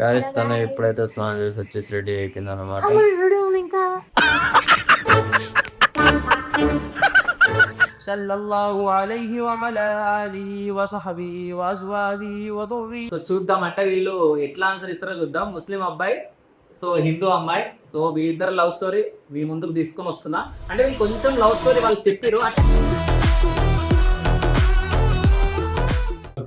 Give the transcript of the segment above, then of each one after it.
Guys తను ఎప్పుడైతే స్నానం చేసి వచ్చేసి రెడీ అయిపోయింది అనమాట. ఇంకా సల్లల్లాహు అలైహి వఅలా ఆలిహి వసహబిహి వఅజ్వాజిహి వదుర్రి. సో చూద్దాం అంటే వీళ్ళు ఎట్లా ఆన్సర్ ఇస్తారో చూద్దాం. ముస్లిం అబ్బాయి, సో హిందూ అమ్మాయి, సో మీ ఇద్దరు లవ్ స్టోరీ మీ ముందుకు తీసుకొని వస్తున్నా. అంటే వీళ్ళు కొంచెం లవ్ స్టోరీ వాళ్ళు చెప్పారు.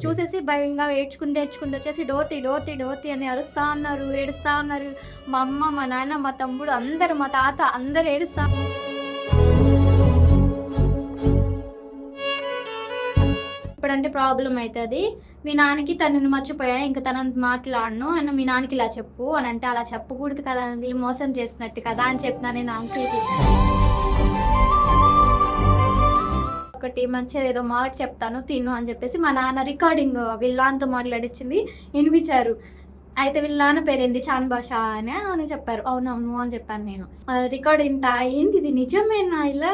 చూసేసి భయంగా ఏడ్చుకుంటూ వచ్చేసి డోతి డోతి డోతి అని అరుస్తా ఉన్నారు, ఏడుస్తా ఉన్నారు. మా అమ్మ, మా నాన్న, మా తమ్ముడు అందరు, మా తాత అందరు ఏడుస్తా. ఇప్పుడంటే ప్రాబ్లం అవుతుంది. మీ నాన్నకి తనని మర్చిపోయా, ఇంకా తనని మాట్లాడను అని మీ నాన్నకి ఇలా చెప్పు అని అంటే, అలా చెప్పకూడదు కదా, వీళ్ళు మోసం చేసినట్టు కదా అని చెప్పినా నేను అంకుల్కి. ఒకటి మంచిగా ఏదో మాట చెప్తాను తిను అని చెప్పేసి మా నాన్న రికార్డింగ్ వీళ్ళ నాన్నతో మాట్లాడించింది వినిపించారు. అయితే వీళ్ళ నాన్న పేరేంటి చాన్ భాష అని చెప్పారు. అవునవును అని చెప్పాను నేను. రికార్డ్ ఇంత ఏంటి, ఇది నిజమేనా ఇలా?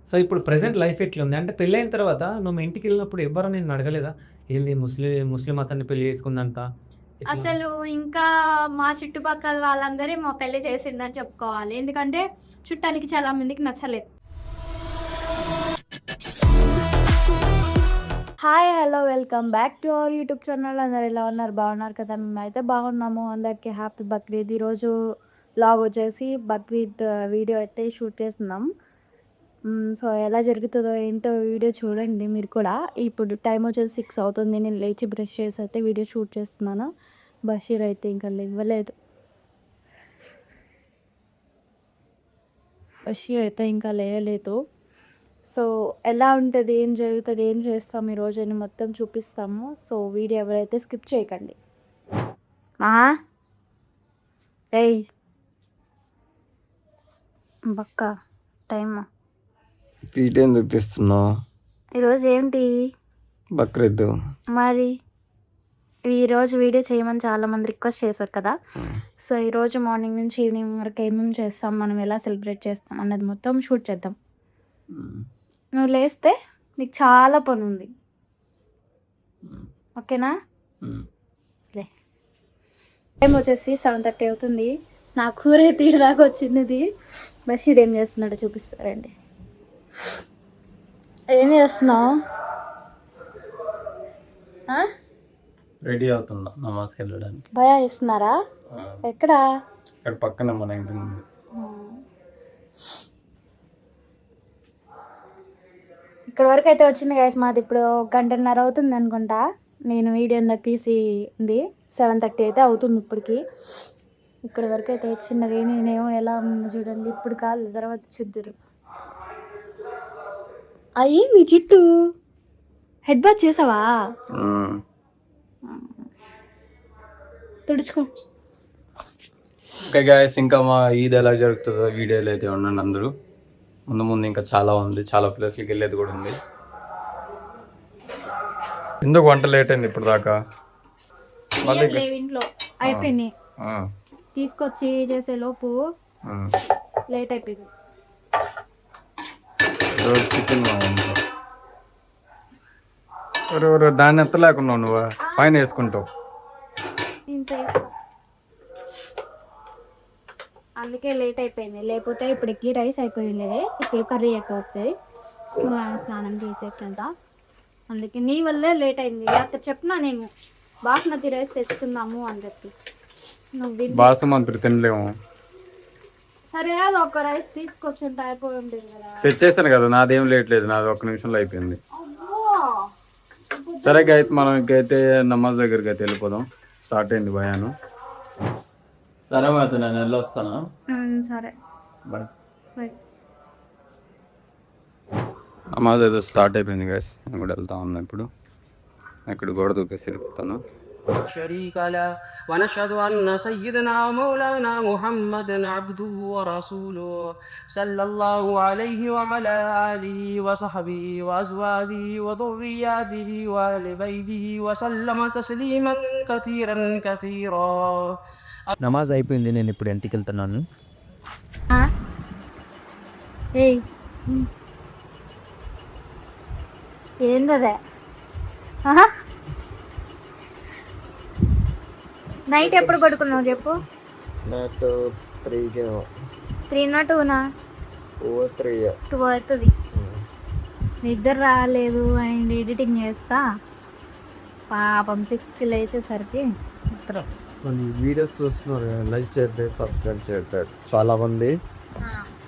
సో ఇప్పుడు ప్రెసెంట్ లైఫ్ ఎట్లుంది అంటే, పెళ్ళైన తర్వాత నువ్వు మీ ఇంటికి వెళ్ళినప్పుడు ఎవరు నేను అడగలేదా ఏంది ముస్లిం అతన్ని పెళ్లి చేసుకుందంట? అసలు ఇంకా మా చుట్టుపక్కల వాళ్ళందరే మా పెళ్లి చేసిందని చెప్పుకోవాలి. ఎందుకంటే చుట్టానికి చాలా మందికి నచ్చలేదు. Hi hello welcome back to our YouTube channel. అందరు ఎలా ఉన్నారు? బాగున్నారు కదా? మేమైతే బాగున్నాము. అందరికీ హ్యాపీ బక్రీద్. ఈరోజు వ్లాగ్ వచ్చేసి బక్రీద్ వీడియో అయితే షూట్ చేస్తున్నాం. సో ఎలా జరుగుతుందో ఏంటో వీడియో చూడండి మీరు కూడా. ఇప్పుడు టైం వచ్చేసి 6 అవుతుంది. నేను లేచి బ్రష్ చేసి అయితే వీడియో షూట్ చేస్తున్నాను. బషీర్ అయితే ఇంకా లేవలేదు. బషీర్ అయితే ఇంకా లేయలేదు. సో ఎలా ఉంటుంది, ఏం జరుగుతుంది, ఏం చేస్తాం ఈరోజు అని మొత్తం చూపిస్తాము. సో వీడియో ఎవరైతే స్కిప్ చేయకండి. ఏయ్ బక్క టైమ్ వీడియో ఎందుకు తీస్తున్నావు? ఈరోజు ఏంటి బక్రీద్. మరి ఈరోజు వీడియో చేయమని చాలామంది రిక్వెస్ట్ చేశారు కదా. సో ఈరోజు మార్నింగ్ నుంచి ఈవినింగ్ వరకు ఏమేమి చేస్తాం, మనం ఎలా సెలబ్రేట్ చేస్తాం అన్నది మొత్తం షూట్ చేద్దాం. నువ్వు లేస్తే నీకు చాలా పని ఉంది, ఓకేనా? లే. టైం వచ్చేసి 7:30 అవుతుంది. నా కూర తీయడానికి వచ్చినది. బషీర్ ఏం చేస్తున్నాడో చూపిస్తారండి. ఏం చేస్తున్నావు? రెడీ అవుతున్నా నమాజ్కి వెళ్ళడానికి. భయా ఇస్తున్నారా? ఎక్కడా? ఇక్కడ పక్కన మన ఇంటి ముందు. ఇక్కడ వరకు అయితే వచ్చింది గైస్. మాది ఇప్పుడు 1:30 అవుతుంది అనుకుంటా. నేను వీడియో ఇందాక తీసింది 7:30 అయితే అవుతుంది ఇప్పటికి. ఇక్కడ వరకు అయితే వచ్చినది. నేనేమో ఎలా చూడండి, ఇప్పుడు కాదు తర్వాత చూద్దరు. అయ్యి నీ జిట్టు హెడ్ బాత్ చేసావా? తుడుచుకో. ఓకే గాయస్, ఇంకా మా ఈద్ ఎలా జరుగుతుందో వీడియోలు అయితే ఉండండి అందరూ. ముందు ఇంకా చాలా ఉంది, చాలా ప్లేస్లకి వెళ్ళేది కూడా ఉంది. ఎందుకు వంట లేట్ అయింది ఇప్పుడు దాకా? ఇంట్లో అయిపోయినాయి, తీసుకొచ్చి చేసే లోపు లేట్ అయిపోయింది. చికెన్ దాన్ని ఎంత లేకున్నావు నువ్వు, పైన వేసుకుంటావు. అందుకే లేట్ అయిపోయింది. లేకపోతే ఇప్పటికి రైస్ అయిపోయింది, ఇప్పుడు కర్రీ అయిపోతుంది. స్నానం చేసేటంట. అందుకే నీ వల్లే లేట్ అయింది. అక్కడ చెప్పినా నేను బాస్మతి రైస్ తెచ్చుకుందాము అని చెప్పి. నువ్వు బాసుమతి తినలేము. సరే అది ఒక రైస్ తీసుకొచ్చుంటే అయిపోయి ఉంటుంది కదా. తెచ్చేసాను కదా, నాదేం లేట్ లేదు, నాది 1 నిమిషంలో అయిపోయింది. సరే గైస్, మనం ఇంకైతే నమాజ్ దగ్గరికి అయితే వెళ్ళిపోదాం. స్టార్ట్ అయింది భయాను. సరే మాత, నేను వెళ్ళొస్తాను. సరే బాయ్. బాయ్. నమాజ్ ఏదో స్టార్ట్ అయిపోయింది గైస్. నేను కూడా వెళ్తా ఉన్నా. ఇప్పుడు ఇక్కడ గోడ దూకేసి వెళ్ళిపోతాను. شريك له ونشهد أن سيدنا مولانا محمدا عبده ورسوله صلى الله عليه وعلى آله وصحبه وأزواجه وذرياته وآل بيته وسلم تسليما كثيرا كثيرا. నమాజ్ అయిపోయింది, నేను ఇప్పుడు ఇంటికి వెళ్తున్నాను. ఏందదే? నైట్ ఎప్పుడు పడుకున్నావు చెప్పు? నైట్ 3కి 3నా 2నా? 3 2 అవుతుంది. నిద్ర రాలేదు అండ్ ఎడిటింగ్ చేస్తా పాపం 6కి లేచేసరికి నిద్ర వస్తుంది. మళ్ళీ వీడియోస్ చూస్తున్నారు లైక్ చేయట్లేదు, సబ్స్క్రైబ్ చేయట్లేదు. చాలా మంది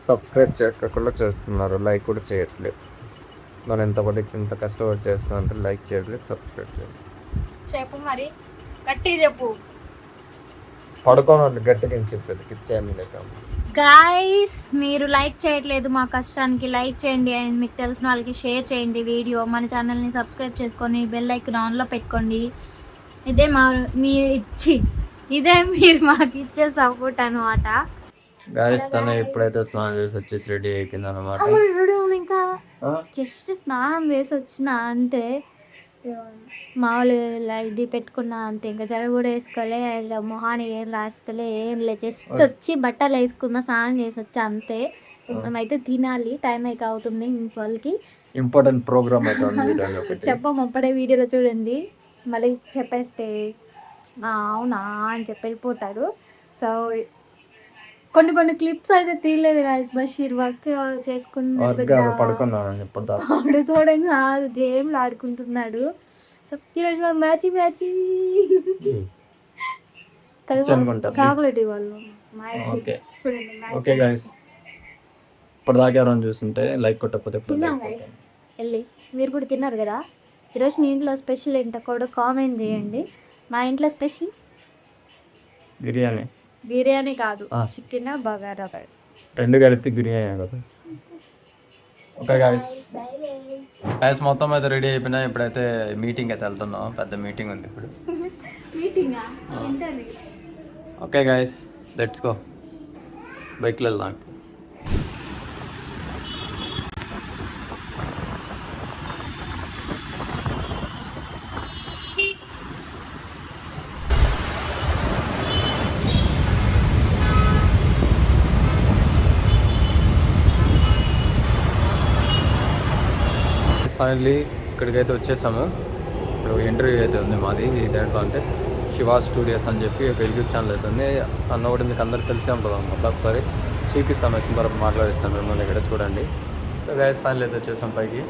సబ్స్క్రైబ్ చేయకుండా చేస్తున్నారు, లైక్ కూడా చేయట్లేదు. మనం ఇంత కష్టపడి చేస్తాం అంటే లైక్ చేయట్లేదు, సబ్స్క్రైబ్ చేయట్లేదు. చెప్పు మరి గట్టి చెప్పు. పడుకోనండి గట్టిగా చెప్పేది కిచ్చాను లేక. గాయస్ మీరు లైక్ చేయట్లేదు, మా కష్టానికి లైక్ చేయండి అండ్ మీకు తెలిసిన వాళ్ళకి షేర్ చేయండి వీడియో. మన ఛానల్ని సబ్స్క్రైబ్ చేసుకొని బెల్ ఐకాన్ ఆన్లో పెట్టుకోండి. ఇదే మీరు మాకు ఇచ్చే సపోర్ట్ అనమాట. గాయస్ తను ఎప్పుడైతే స్నానం చేసి వచ్చేసి రెడీ అయిపోయింది అనమాట. ఇంకా జస్ట్ స్నానం వేసి వచ్చిన అంతే, మామూలు ఇది పెట్టుకున్నా అంతే, ఇంకా జడ కూడా వేసుకోలే, మొహాన్ని ఏం రాసుకోలే, ఏం లే, జస్ట్ వచ్చి బట్టలు వేసుకున్నా, స్నానం చేసి వచ్చి అంతే. మేమైతే తినాలి, టైం అయితే అవుతుంది. వాళ్ళకి ఇంపార్టెంట్ ప్రోగ్రామ్ అయితే ఉంది. చెప్పం అప్పుడే వీడియోలో చూడండి, మళ్ళీ చెప్పేస్తే అవునా అని చెప్పి వెళ్ళిపోతారు. సో కొన్ని క్లిప్స్ అయితే తీయలేదు రాజ్ బషీర్, వర్క్ చేసుకున్నాడు, పడుకున్నాను పడుకోవడం కాదు, గేమ్లు ఆడుకుంటున్నాడు. సో ఈరోజు మా మ్యాచ్ చాక్లెట్ ఇవ్వాలి. చూడండి ఓకే గైస్, ఇప్పటిదాకా ఎవరైనా చూస్తుంటే లైక్ కొట్టకపోతే తిన్నాం గైస్ వెళ్ళి. మీరు కూడా తిన్నారు కదా. ఈరోజు మీ ఇంట్లో స్పెషల్ ఏంటో కూడా కామెంట్ చేయండి. మా ఇంట్లో స్పెషల్ బిర్యానీ కాదు, చికెన్ బగారా రైస్, 2 కలిపి బిర్యానీ కదా. ఓకే గాయస్, మొత్తం అయితే రెడీ అయిపోయినా. ఇప్పుడైతే మీటింగ్ అయితే వెళ్తున్నాం, పెద్ద మీటింగ్ ఉంది ఇప్పుడు. Okay guys, let's go. బైక్లో వెళ్దాం. ఫైనల్లీ ఇక్కడికైతే వచ్చేసాము. ఇప్పుడు ఇంటర్వ్యూ అయితే ఉంది మాది. దేంట్లో అంటే శివ స్టూడియోస్ అని చెప్పి ఒక యూట్యూబ్ ఛానల్ అయితే ఉంది. అన్న కూడా మీకు అందరికి తెలిసే ఉంటుంది అనమాట. ఒకసారి చూపిస్తాను, వచ్చిన తర్వాత మాట్లాడిస్తాను మిమ్మల్ని. ఇక్కడ చూడండి. గైస్ ఫైనల్ అయితే వచ్చేసాం పైకి.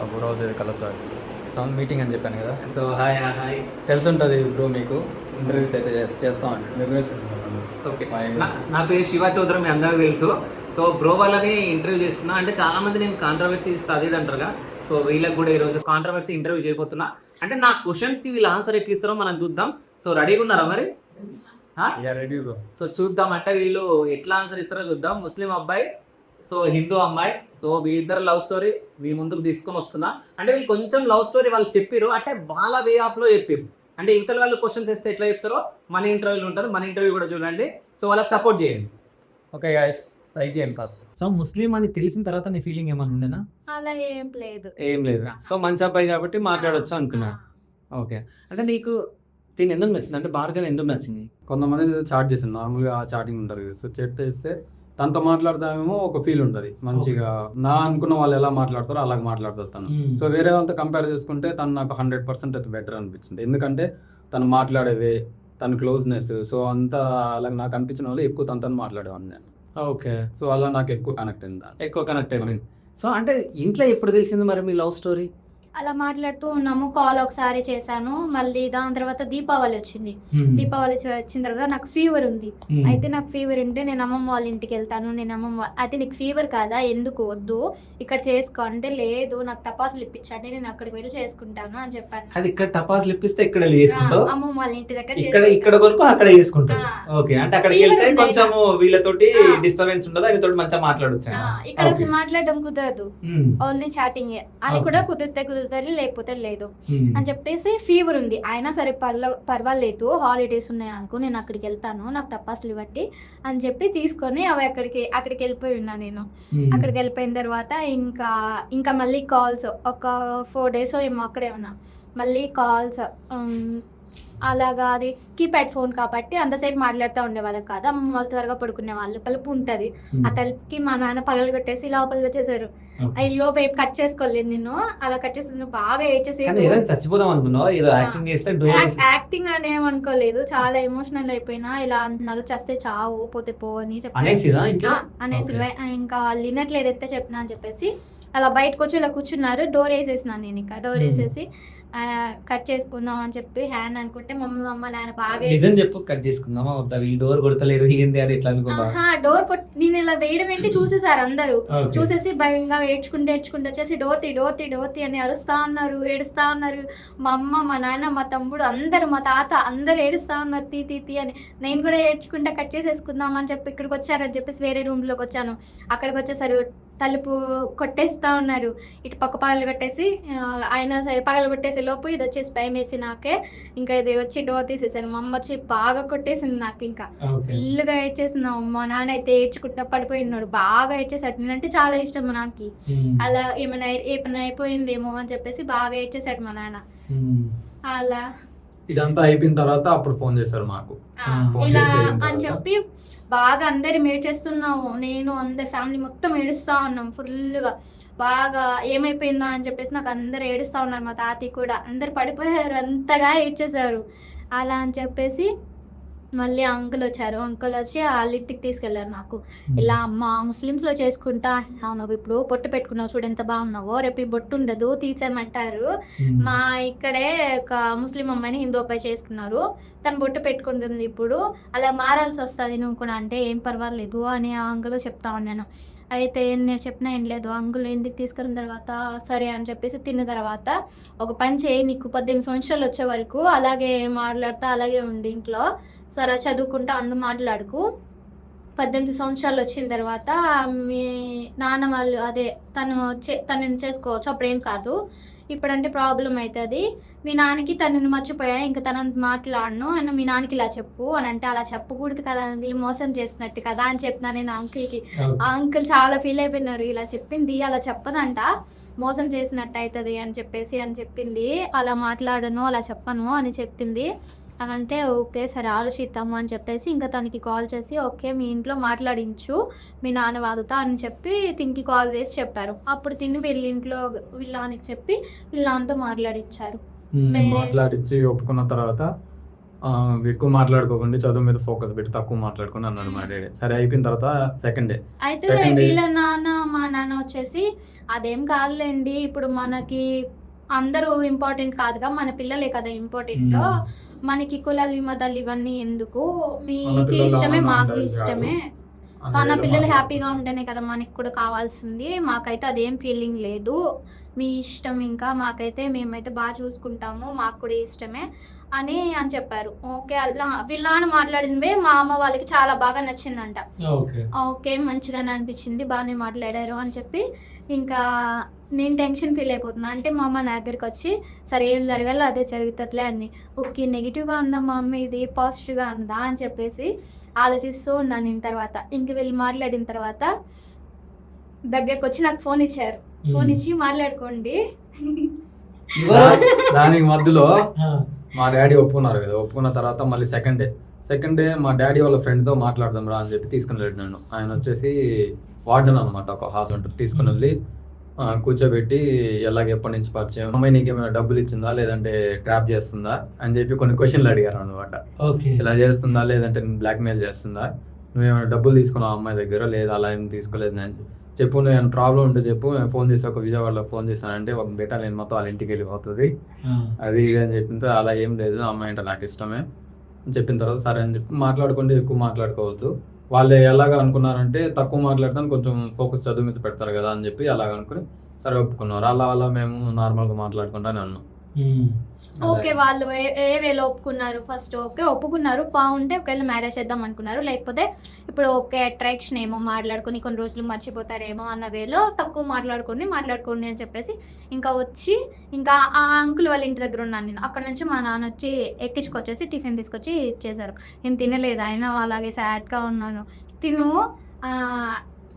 అప్పుడు రోజు అయితే కలుగుతాం మీటింగ్ అని చెప్పాను కదా. సో హాయ్ తెలిసి ఉంటుంది బ్రో మీకు, ఇంటర్వ్యూస్ అయితే చేస్తామండి. మీ గురించి ఓకే, నా పేరు శివ చౌదరి, మీ అందరికీ తెలుసు. సో బ్రో వాళ్ళని ఇంటర్వ్యూ చేస్తున్నా. అంటే చాలామంది నేను కాంట్రవర్సీ అది అంటారుగా, సో వీళ్ళకి కూడా ఈరోజు కాంట్రవర్సీ ఇంటర్వ్యూ చేయబోతున్నా. అంటే నా క్వశ్చన్స్ వీళ్ళు ఆన్సర్ ఎట్లా ఇస్తారో మనం చూద్దాం. సో రెడీగా ఉన్నారా మరి? Ready bro. సో చూద్దాం, అంటే వీళ్ళు ఎట్లా ఆన్సర్ ఇస్తారో చూద్దాం. ముస్లిం అబ్బాయి, సో హిందూ అమ్మాయి. సో వీళ్ళిద్దరు లవ్ స్టోరీ మీ ముందుకు తీసుకొని వస్తున్నా. అంటే వీళ్ళు కొంచెం లవ్ స్టోరీ వాళ్ళు చెప్పారు, అంటే వాళ్ళ వే ఆఫ్లో చెప్పారు. అంటే ఇతర వాళ్ళు క్వశ్చన్స్ ఇస్తే ఎట్లా చెప్తారో మన ఇంటర్వ్యూలు ఉంటుంది, మన ఇంటర్వ్యూ కూడా చూడండి. సో వాళ్ళకి సపోర్ట్ చేయండి. ఓకే గైస్, లైక్ చేయండి ఫస్ట్. సో ముస్లిం అని తెలిసిన తర్వాత నీ ఫీలింగ్ ఏమన్నా ఉండేనా? అలా ఏం లేదు. సో మంచి అబ్బాయి కాబట్టి మాట్లాడవచ్చు అనుకున్నా. ఓకే, అంటే నీకు దీన్ని ఎందుకు నచ్చింది? అంటే భార్గవ్ ఎందుకు నచ్చింది? కొంతమంది చాట్ చేసింది, నార్మల్గా చాటింగ్ ఉంటారు కదా. సో చాట్ చేస్తే తనతో మాట్లాడతామేమో ఒక ఫీల్ ఉంటుంది మంచిగా. నా అనుకున్న వాళ్ళు ఎలా మాట్లాడతారో అలాగ మాట్లాడుతుంది తను. సో వేరే వాళ్ళతో కంపేర్ చేసుకుంటే తను నాకు 100% అయితే బెటర్ అనిపించింది. ఎందుకంటే తను మాట్లాడేవే, తన క్లోజ్నెస్, సో అంతా అలాగ నాకు అనిపించిన వాళ్ళు ఎక్కువ తనతో మాట్లాడేవాడిని నేను. ఓకే, సో అలా నాకు ఎక్కువ కనెక్ట్ అయింది. సో అంటే ఇంట్లో ఎప్పుడు తెలిసింది మరి మీ లవ్ స్టోరీ? అలా మాట్లాడుతూ ఉన్నాము. కాల్ ఒకసారి చేశాను, మళ్ళీ దాని తర్వాత దీపావళి వచ్చింది. దీపావళి వచ్చిన తర్వాత నాకు ఫీవర్ ఉంది. అయితే నాకు ఫీవర్ ఉంటే నేను అమ్మమ్మ వాళ్ళ ఇంటికి వెళ్తాను. అయితే నీకు ఫీవర్ కాదా, ఎందుకు వద్దు ఇక్కడ చేసుకో అంటే, లేదు నాకు టపాసులు ఇప్పించండి, నేను అక్కడికి వెళ్ళి చేసుకుంటాను అని చెప్పాను. అది ఇక్కడ టపాసులు ఇప్పిస్తే ఇక్కడ చేసుకుంటావు, అమ్మమ్మ వాళ్ళ ఇంటి దగ్గర ఇక్కడ కొరకు అక్కడ చేసుకుంటావు. ఓకే, అంటే అక్కడికి వెళ్తే కొంచెం వీళ్ళతోటి డిస్టర్బెన్స్ ఉండదు, ఆయనతోటి మంచిగా మాట్లాడొచ్చు. ఇక్కడ అసలు మాట్లాడడం కుదరదు, ఓన్లీ చాటింగ్. అది కూడా కుదిరితే లేకపోతే లేదు అని చెప్పేసి, ఫీవర్ ఉంది అయినా సరే పర్వాలేదు, హాలిడేస్ ఉన్నాయి అనుకో, నేను అక్కడికి వెళ్తాను, నాకు టపాసులు ఇవ్వండి అని చెప్పి తీసుకొని అవి అక్కడికి వెళ్ళిపోయి ఉన్నా నేను. అక్కడికి వెళ్ళిపోయిన తర్వాత ఇంకా మళ్ళీ కాల్స్ ఒక 4 days ఏమో అక్కడే ఉన్నా. మళ్ళీ కాల్స్ అలాగా, అది కీప్యాడ్ ఫోన్ కాబట్టి అంతసేపు మాట్లాడుతూ ఉండేవాళ్ళం కాదు. అమ్మ వాళ్ళు త్వరగా పడుకునే వాళ్ళు, తలుపు ఉంటుంది, ఆ తలుపుకి మా నాన్న పగలు కొట్టేసి లోపలికి వచ్చేసారు. ఓకే. ఈ లోపు కట్ చేసుకోలేదు నిన్ను, అలా కట్ చేసి బాగా ఏడ్చేసి కానీ ఏదో చచ్చిపోదాం అనుకున్నావు, ఏదో యాక్టింగ్ చేస్తే డోర్ యాక్టింగ్ అని ఏమనుకోలేదు, చాలా ఎమోషనల్ అయిపోయినా. ఇలా అంటున్నారు, చస్తే చావు పోతే పో అని చెప్పి అనేసిరా ఇంట్లో? అనేసి ఇంకా వాళ్ళు వినట్లేదు ఎత్తే చెప్పినా అని చెప్పేసి అలా బయటకు వచ్చి ఇలా కూర్చున్నారు. డోర్ వేసేసినాను నేను, ఇంకా డోర్ వేసేసి కట్ చేసుకుందాం అని చెప్పి హ్యాండ్ అనుకుంటే మమ్మీ అమ్మ నాన్న బాగా నిజం చెప్పు, కట్ చేసుకుందామా వద్దా? ఈ డోర్ కొడతలేరు ఏంది అని ఇట్లా అనుకున్నా? డోర్ నేను ఇలా వేయడం ఏంటి చూసేసారు అందరూ. ఓకే. చూసేసి భయంగా ఏడ్చుకుంటూ వచ్చేసి డోర్తి అని అరుస్తా ఉన్నారు, ఏడుస్తా ఉన్నారు. మా అమ్మ, మా నాన్న, మా తమ్ముడు అందరు, మా తాత అందరు ఏడుస్తా ఉన్నారు తీ అని. నేను కూడా ఏడ్చుకుంటా కట్ చేసేసుకుందాం అని చెప్పి ఇక్కడికి వచ్చారని చెప్పేసి వేరే రూమ్లోకి వచ్చాను. అక్కడికి వచ్చేసరి తలుపు కొట్టేస్తా ఉన్నారు, ఇటు పక్క పగలు కొట్టేసి అయినా సరే పగలు కొట్టేసే లోపు ఇది వచ్చేసి భయం వేసి నాకే ఇంకా ఇది వచ్చి డోర్ తీసేసాను. మా అమ్మ వచ్చి బాగా కొట్టేసింది నాకు, ఇంకా ఇల్లుగా ఏడ్చేసింది. మా నాన్న అయితే ఏడ్చుకుంటా పడిపోయినాడు, బాగా ఏడ్చేసాడు. నేనంటే చాలా ఇష్టం మా నాన్నకి. అలా ఏమైనా అయిపోయిందేమో అని చెప్పేసి బాగా ఏడ్చేసాడు మా నాన్న. అలా ఇదంతా అయిపోయిన తర్వాత అప్పుడు ఫోన్ చేశారు మాకు. ఫోన్ ఇలా చేసి అని చెప్పి బాగా అందరు ఏడ్చేస్తున్నాము, నేను అందరి ఫ్యామిలీ మొత్తం ఏడుస్తూ ఉన్నాం ఫుల్గా. బాగా ఏమైపోయిందా అని చెప్పేసి నాకు అందరు ఏడుస్తూ ఉన్నారు, మా తాతయ్య కూడా అందరు పడిపోయారు, అంతగా ఏడ్చేశారు. అలా అని చెప్పేసి మళ్ళీ అంకుల్ వచ్చారు. అంకుల్ వచ్చి వాళ్ళ ఇంటికి తీసుకెళ్లారు నాకు. ఇలా అమ్మ ముస్లిమ్స్లో చేసుకుంటా అంటున్నావు, నువ్వు ఇప్పుడు బొట్టు పెట్టుకున్నావు చూడు ఎంత బాగున్నావో, రేపు ఈ బొట్టు ఉండదు తీసేయమంటారు. మా ఇక్కడే ఒక ముస్లిం అమ్మాయిని హిందూ అబ్బాయి చేసుకున్నారు, తను బొట్టు పెట్టుకుంటుంది ఇప్పుడు, అలా మారాల్సి వస్తుంది నువ్వు కూడా అంటే ఏం పర్వాలేదు అని ఆ అంకుల్ చెప్తా ఉన్నాను. అయితే నేను చెప్పినా ఏం లేదు. అంకుల్ ఇంటికి తీసుకున్న తర్వాత సరే అని చెప్పేసి తిన్న తర్వాత ఒక పని చేయి, నీకు 18 సంవత్సరాలు వచ్చే వరకు అలాగే మాట్లాడుతా అలాగే ఉండి ఇంట్లో సరే చదువుకుంటా అందు మాట్లాడుకు. 18 సంవత్సరాలు వచ్చిన తర్వాత మీ నాన్న వాళ్ళు అదే తనని చేసుకోవచ్చు, అప్పుడేం కాదు. ఇప్పుడంటే ప్రాబ్లం అవుతుంది, మీ నాన్నకి తనని మర్చిపోయా ఇంకా తనని మాట్లాడను అని మీ నాన్నకి ఇలా చెప్పు అని అంటే, అలా చెప్పకూడదు కదా అంకుల్, మోసం చేసినట్టు కదా అని చెప్పినా నేను అంకుల్కి. ఆ అంకుల్ చాలా ఫీల్ అయిపోయినారు, ఇలా చెప్పింది అలా చెప్పదంట, మోసం చేసినట్టు అవుతుంది అని చెప్పింది. అలా మాట్లాడను అలా చెప్పను అని చెప్పింది. అంటే ఓకే సరే ఆలోచిద్దాము అని చెప్పేసి ఇంకా తనకి కాల్ చేసి ఓకే మీ ఇంట్లో మాట్లాడించు మీ నాన్న వాదుతా అని చెప్పి తినికి కాల్ చేసి చెప్పారు. అప్పుడు తిని వీళ్ళకి చెప్పి వీళ్ళంతా మాట్లాడించారు. మాట్లాడించి ఒప్పుకున్న తర్వాత ఎక్కువ మాట్లాడుకోకండి, చదువు మీద ఫోకస్ పెట్టి తక్కువ మాట్లాడుకుని అన్నాడు మా డాడీ. సరే అయిపోయిన తర్వాత సెకండ్ డే అయితే వీళ్ళ మా నాన్న వచ్చేసి అదేం కాదులేండి, ఇప్పుడు మనకి అందరూ ఇంపార్టెంట్ కాదుగా, మన పిల్లలే కదా ఇంపార్టెంట్, మనకి కులాలు మతాలు ఇవన్నీ ఎందుకు, మీకు ఇష్టమే మాకు ఇష్టమే, మన పిల్లలు హ్యాపీగా ఉంటేనే కదా మనకి కూడా కావాల్సింది, మాకైతే అదేం ఫీలింగ్ లేదు, మీ ఇష్టం, ఇంకా మాకైతే మేమైతే బాగా చూసుకుంటాము, మాకు కూడా ఇష్టమే అని చెప్పారు. ఓకే అలా వీళ్ళని మాట్లాడినవే మా అమ్మ వాళ్ళకి చాలా బాగా నచ్చిందంట. ఓకే మంచిగానే అనిపించింది, బాగానే మాట్లాడారు అని చెప్పి ఇంకా నేను టెన్షన్ ఫీల్ అయిపోతున్నా. అంటే మా అమ్మ నా దగ్గరికి వచ్చి సరే ఏం జరగాలో అదే జరుగుతుందిలే అని, ఓకే నెగిటివ్గా ఉందా మా అమ్మ ఇది పాజిటివ్గా ఉందా అని చెప్పేసి ఆలోచిస్తూ ఉన్నాను. నేను తర్వాత ఇంక వీళ్ళు మాట్లాడిన తర్వాత దగ్గరకు వచ్చి నాకు ఫోన్ ఇచ్చారు, ఫోన్ ఇచ్చి మాట్లాడుకోండి. దానికి మధ్యలో మా డాడీ ఒప్పుకున్నారు కదా, ఒప్పుకున్న తర్వాత మళ్ళీ సెకండ్ డే మా డాడీ వాళ్ళ ఫ్రెండ్తో మాట్లాడదాం రా అని చెప్పి తీసుకుని వెళ్ళాడు నన్ను. ఆయన వచ్చేసి వార్డెన్ అనమాట, ఒక హాస్పిటల్ తీసుకుని వెళ్ళి కూర్చోబెట్టి ఎప్పటి నుంచి పరిచయం, అమ్మాయి నీకేమైనా డబ్బులు ఇచ్చిందా లేదంటే ట్రాప్ చేస్తుందా అని చెప్పి కొన్ని క్వశ్చన్లు అడిగారు అనమాట. ఇలా చేస్తుందా లేదంటే బ్లాక్మెయిల్ చేస్తుందా, నువ్వేమైనా డబ్బులు తీసుకున్నావు అమ్మాయి దగ్గర, లేదా అలా ఏం తీసుకోలేదు అని చెప్పు, నువ్వు ఏమైనా ప్రాబ్లం ఉంటే చెప్పు, ఫోన్ చేసి ఒక విజయవాడలో ఫోన్ చేశానంటే ఒక బెటాలియన్ మొత్తం వాళ్ళ ఇంటికి వెళ్ళిపోతుంది అది ఇది అని చెప్పిన తర్వాత అలా ఏం లేదు, అమ్మాయి అంటే నాకు ఇష్టమే అని చెప్పిన తర్వాత సరే అని చెప్పి మాట్లాడుకుంటే ఎక్కువ మాట్లాడుకోవద్దు, వాళ్ళు ఎలాగ అనుకున్నారంటే తక్కువ మాట్లాడతాను కొంచెం ఫోకస్ చదువు మీద పెడతారు కదా అని చెప్పి అలాగ అనుకుని సరే ఒప్పుకున్నారు. అలా మేము నార్మల్గా మాట్లాడుకుంటానే ఉన్నాం. ఓకే వాళ్ళు ఏ వేలో ఒప్పుకున్నారు, ఫస్ట్ ఓకే ఒప్పుకున్నారు బాగుంటే ఒకవేళ మ్యారేజ్ చేద్దాం అనుకున్నారు, లేకపోతే ఇప్పుడు ఓకే అట్రాక్షన్ ఏమో మాట్లాడుకుని కొన్ని రోజులు మర్చిపోతారేమో అన్న వేలో తక్కువ మాట్లాడుకోండి అని చెప్పేసి ఇంకా వచ్చి ఇంకా ఆ అంకుల్ వాళ్ళ ఇంటి దగ్గర ఉన్నాను నేను. అక్కడ నుంచి మా నాన్న వచ్చి ఎక్కించుకొచ్చేసి టిఫిన్ తీసుకొచ్చి ఇచ్చేసారు. నేను తినలేదు, అయినా అలాగే సాడ్గా ఉన్నాను. తిను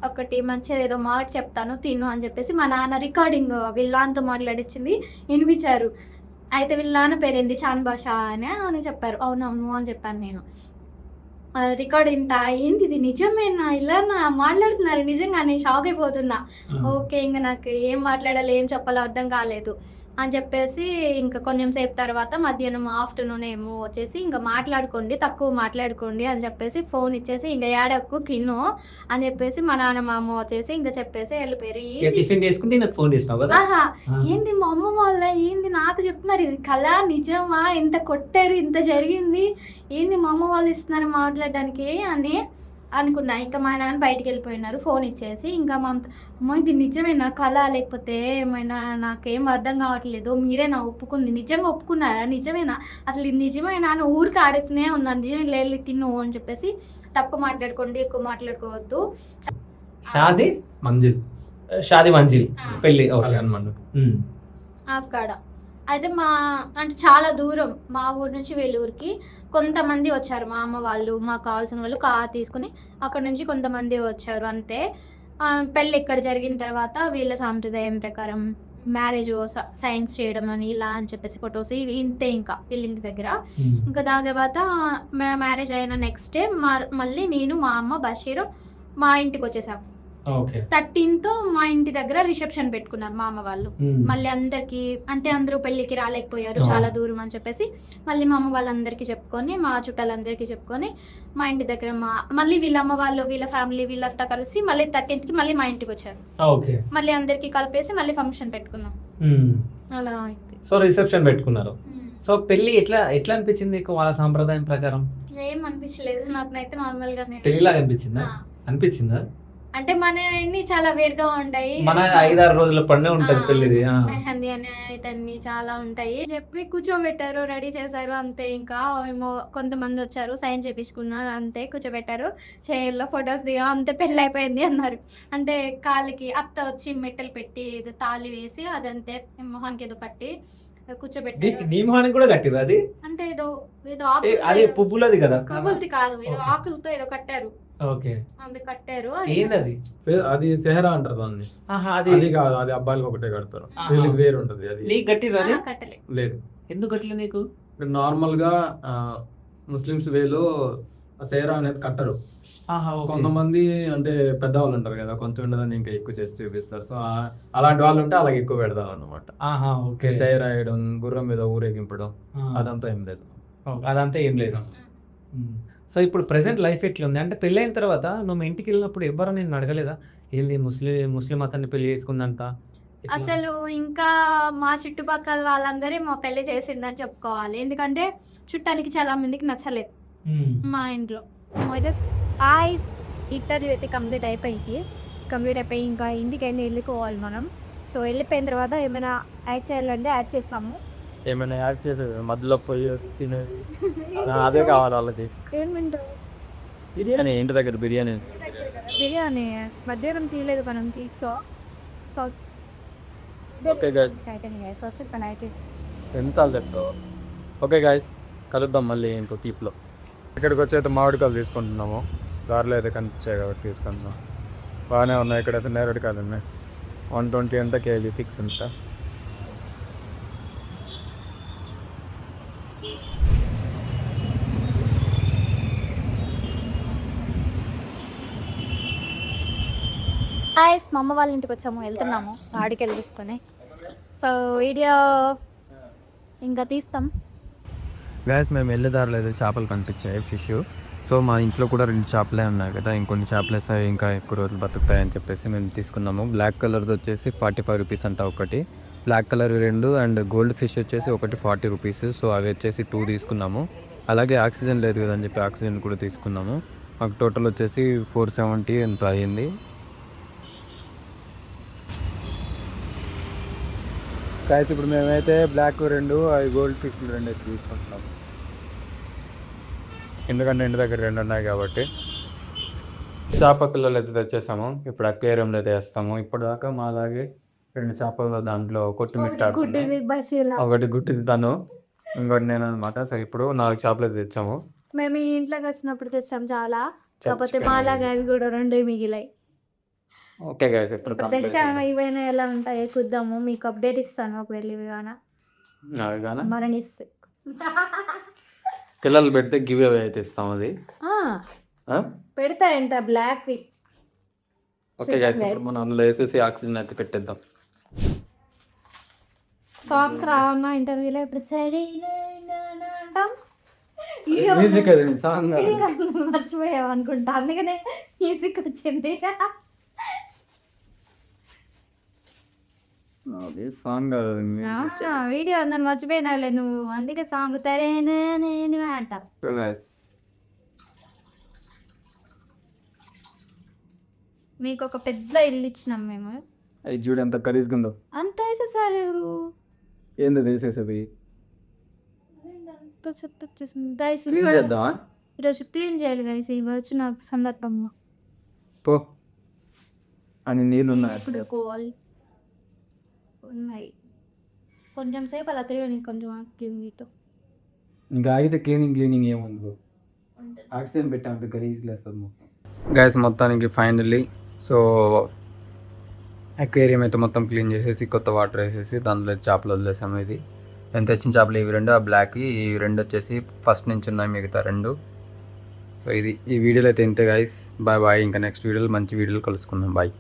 ఒకటి మంచిగా ఏదో మాట చెప్తాను తిను అని చెప్పేసి మా నాన్న రికార్డింగ్ వీళ్ళతో మాట్లాడిచ్చింది వినిపించారు. అయితే వీళ్ళ నాన్న పేరేంటి చాన్ భాష అని చెప్పారు. అవునవును అని చెప్పాను నేను. రికార్డ్ ఇంత ఏంది ఇది నిజమేనా ఇలా మాట్లాడుతున్నారు నిజంగా నేను షాక్ అయిపోతున్నా. ఓకే ఇంకా నాకు ఏం మాట్లాడాలి ఏం చెప్పాలో అర్థం కాలేదు అని చెప్పేసి ఇంకా కొంచెం సేపు తర్వాత మధ్యాహ్నం ఆఫ్టర్నూన్ ఏమో వచ్చేసి ఇంకా మాట్లాడుకోండి తక్కువ మాట్లాడుకోండి అని చెప్పేసి ఫోన్ ఇచ్చేసి ఇంకా ఏడక్కు తిను అని చెప్పేసి మా నాన్న మా అమ్మ వచ్చేసి ఇంకా చెప్పేసి వెళ్ళిపోయారు. టిఫిన్ చేసుకుంటే నాకు ఫోన్ చేసినావు కదా. ఆహా ఏంది మా అమ్మ వాళ్ళ ఏంది నాకు చెప్తున్నారు ఇది కళ నిజమా ఇంత కొట్టారు ఇంత జరిగింది ఏంది మా అమ్మ వాళ్ళు ఇస్తున్నారు మాట్లాడడానికి అని అనుకున్నా. ఇంకా మా నాన్న బయటికి వెళ్ళిపోయినారు ఫోన్ ఇచ్చేసి. ఇంకా మా అమ్మ ఇది నిజమేనా కళ లేకపోతే ఏమైనా నాకేం అర్థం కావట్లేదు మీరేనా ఒప్పుకుంది నిజంగా ఒప్పుకున్నారా నిజమేనా అసలు ఇది నిజమేనా అని ఊరికి ఆడుతూనే ఉన్నాను నిజమే లేదు తిను అని చెప్పేసి తక్కువ మాట్లాడుకోండి ఎక్కువ మాట్లాడుకోవద్దు. షాది మంజిల్ పెళ్ళి అక్కడ అయితే మా అంటే చాలా దూరం మా ఊరు నుంచి వేలూరుకి కొంతమంది వచ్చారు మా అమ్మ వాళ్ళు మాకు కావాల్సిన వాళ్ళు కార్ తీసుకుని అక్కడ నుంచి కొంతమంది వచ్చారు అంతే. పెళ్ళి ఇక్కడ జరిగిన తర్వాత వీళ్ళ సాంప్రదాయం ప్రకారం మ్యారేజ్ సైన్స్ చేయడం అని ఇలా అని చెప్పేసి ఫొటోస్ ఇవి ఇంతే ఇంకా వీళ్ళింటి దగ్గర. ఇంకా దాని తర్వాత మ్యారేజ్ అయిన నెక్స్ట్ డే మళ్ళీ నేను మా అమ్మ బషీరు మా ఇంటికి వచ్చేసాము. 13th మా ఇంటి దగ్గర రిసెప్షన్ పెట్టుకున్నారు మా అమ్మ వాళ్ళు. మళ్ళీ అందరికి అంటే అందరూ పెళ్ళికి రాలేకపోయారు చాలా దూరం అని చెప్పేసి మళ్ళీ మా అమ్మ వాళ్ళందరికీ చెప్పుకొని మా చుట్టాలందరికీ చెప్పుకొని మా ఇంటి దగ్గర మళ్ళీ వీళ్ళ అమ్మ వాళ్ళు వీళ్ళ ఫ్యామిలీ వీళ్ళంతా కలిసి మళ్ళీ 13th కి మళ్ళీ మా ఇంటికి వచ్చారు. మళ్ళీ అందరికి కలిపేసి మళ్ళీ ఫంక్షన్ పెట్టుకున్నాం అలా. సో రిసెప్షన్ పెట్టుకున్నారు. సో పెళ్లి ఎట్లా అనిపించింది వాళ్ళ సాంప్రదాయం ప్రకారం? ఏం అనిపించలేదు నాకైతే నార్మల్ గా పెళ్లిలాగా అనిపించిందా? అంటే మన అన్ని చాలా వేరుగా ఉంటాయి. మన 5-6 రోజుల పండుగ ఉంటది పెళ్లిది. మెహందీ అని చాలా ఉంటాయి. చెప్పి కూర్చోబెట్టారు రెడీ చేశారు అంతే. ఇంకా ఏమో కొంతమంది వచ్చారు సైన్ చేపించుకున్నారు అంతే కూర్చోబెట్టారు చైర్లో ఫొటోస్ దిగా అంతే పెళ్ళి అయిపోయింది అన్నారు. అంటే కాళ్ళకి అత్త వచ్చి మెట్టలు పెట్టి తాళి వేసి అదంతే మొహానికి ఏదో కట్టి కూర్చోబెట్టారు. నీ మొహానికి కూడా కట్టిరు అది? అంటే ఏదో అది పువ్వులది కదా? పువ్వులది కాదు ఏదో ఆకులతో ఏదో కట్టారు. అది కట్టారు. అది సెహరా అంటారు దాన్ని. అది కాదు అది అబ్బాయిలకు ఒకటే కడతారు వీళ్ళకి వేరు ఉంటది. అది నీకు కట్టిరు అది? లేదు. ఎందుకు కట్టలేదు నీకు? నార్మల్ గా ముస్లిమ్స్ వేలో సెహరా అనేది కట్టరు. కొంతమంది అంటే పెద్దవాళ్ళు ఉంటారు కదా కొంచెం ఉండదని ఇంకా ఎక్కువ చేసి చూపిస్తారు. సో అలాంటి వాళ్ళు ఉంటే అలాగే ఎక్కువ పెడతారు అన్నమాట. సెహరా వేయడం గుర్రం మీద ఊరేగింపడం అదంతా ఏం లేదు. సో ఇప్పుడు ప్రెసెంట్ లైఫ్ ఎట్లా ఉంది అంటే పెళ్ళైన తర్వాత నువ్వు ఇంటికి వెళ్ళినప్పుడు ఎవరు నేను అడగలేదా ఏంది ముస్లిం అతన్ని పెళ్లి చేసుకుందంట? అసలు ఇంకా మా చుట్టుపక్కల వాళ్ళందరే మా పెళ్లి చేసిందని చెప్పుకోవాలి. ఎందుకంటే చుట్టాలకి చాలా మందికి నచ్చలేదు మా ఇంట్లో. ఇంటర్వ్యూ అయితే కంప్లీట్ అయిపోయి ఇంకా ఇంటికి అయినా వెళ్ళిపోవాలి మనం. సో వెళ్ళిపోయిన తర్వాత ఏమైనా యాడ్ చేయాలంటే యాడ్ చేస్తాము. ఏమైనా యాడ్ చేసేది మధ్యలో పోయి తినేది అదే కావాలి వాళ్ళకి. ఏమంటావు? బిర్యానీ ఇంటి దగ్గర బిర్యానీ మధ్యాహ్నం తీయలేదు మనం సో ఓకే గైస్ ఎంత చెప్తావు? ఓకే గైస్ కలుద్దాం మళ్ళీ ఇంకో తీపిలో. ఇక్కడికి వచ్చి అయితే మామిడికాయలు తీసుకుంటున్నాము. దారిలో అయితే కనిపించాయి కాబట్టి తీసుకుంటున్నాం. బాగానే ఉన్నాయి ఇక్కడ అసలు నేరేడుకాయలు ఉన్నాయి. 120 ఎంత కేజీ ఫిక్స్ అంతా. మా అమ్మ వాళ్ళ ఇంటికి వచ్చాము వెళ్తున్నాము ఆడికి వెళ్ళి తీసుకొని. సో వీడియో ఇంకా తీస్తాం గ్యాస్. మేము వెళ్ళే దారిలో అయితే చేపలు కనిపించాయి ఫిష్. సో మా ఇంట్లో కూడా 2 చేపలే ఉన్నాయి కదా ఇంకొన్ని చేపలు వేస్తాయి ఇంకా ఎక్కువ రోజులు బతుకుతాయి అని చెప్పేసి మేము తీసుకున్నాము. బ్లాక్ కలర్ది వచ్చేసి 45 రూపీస్ అంట ఒకటి, black colour 2 and goldfish వచ్చేసి ఒకటి 40 రూపీస్. సో అవి వచ్చేసి 2 తీసుకున్నాము. అలాగే ఆక్సిజన్ లేదు కదా అని చెప్పి ఆక్సిజన్ కూడా తీసుకున్నాము. మాకు టోటల్ వచ్చేసి 470 ఎంతో అయ్యింది. అయితే ఇప్పుడు మేమైతే బ్లాక్ 2 అవి గోల్డ్ ఫిష్ 2 అయితే తీసుకుంటున్నాము. ఎందుకంటే ఇంటి దగ్గర 2 ఉన్నాయి కాబట్టి. చేప పిల్లలు అయితే తెచ్చేసాము. ఇప్పుడు అక్వేరియంలో అయితే వేస్తాము. ఇప్పటిదాకా మా అలాగే 2 చేపలు దాంట్లో కొట్టుమిట్టాడు. ఒకటి గుట్టిది తను ఇంకోటి నేను అనమాట. సో ఇప్పుడు 4 చేపలు అయితే తెచ్చాము. మేము ఈ ఇంట్లోకి వచ్చినప్పుడు తెచ్చాము చాలా. కాకపోతే మాలాగా అవి కూడా 2 మిగిలాయి. ఓకే గైస్ ఇప్పుడు తెచ్చాము. ఇవైనా ఎలా ఉంటాయో చూద్దాము. మీకు అప్డేట్ ఇస్తాను ఒకవేళ ఇవి మరణిస్తే. పిల్లలు పెడితే గివ్ అవే అయితే ఇస్తాం. అది పెడతా ఎంత బ్లాక్ ఓకే గైస్ ఇప్పుడు మనం అందులో వేసేసి ఆక్సిజన్ అయితే పెట్టేద్దాం. సాంగ్స్ రావన్నా ఇంటర్వ్యూలో ఇప్పుడు సరే అంటాం మ్యూజిక్ అది సాంగ్ మర్చిపోయావు అనుకుంటా, అందుకనే మ్యూజిక్ వచ్చింది. సాంగ్ వీడియో అందరు మర్చిపోయినావులే నువ్వు, అందుకే సాంగ్ తరేనే అంట. మీకు ఒక పెద్ద ఇల్లు ఇచ్చినాం మేము, అది చూడు ఎంత ఖరీదుగా ఉందో. అంత వేసేసారు ఎవరు? ఏందో వేసేసేవి అంత చెత్త వచ్చేసింది. గైస్ చేద్దామా ఈరోజు క్లీన్ చేయాలి గైస్, ఇవి వచ్చిన సందర్భంగా. పో అని నీళ్ళు ఉన్నాయి. ఇప్పుడు కోవాలి ఉన్నాయి కొంచెం సేపు అలా తిరిగి కొంచెం క్లీన్తో ఇంకా ఆగితే క్లీనింగ్ ఏముంది, ఆక్సిజన్ పెట్టామంటే గలీజ్ లేస్తుంది మొత్తం. గైస్ మొత్తానికి ఫైనల్లీ సో అక్వేరియం అయితే మొత్తం క్లీన్ చేసేసి కొత్త వాటర్ వేసేసి దాంట్లో చేపలు వదిలేసాము. ఇది నేను తెచ్చిన చేపలు ఇవి రెండు, ఆ బ్లాక్ ఈ రెండు వచ్చేసి ఫస్ట్ నుంచి ఉన్నాయి, మిగతా రెండు. సో ఇది ఈ వీడియోలో అయితే ఇంతే గైస్, బాయ్ బాయ్. ఇంకా నెక్స్ట్ వీడియోలో మంచి వీడియోలు కలుసుకుందాం, బాయ్.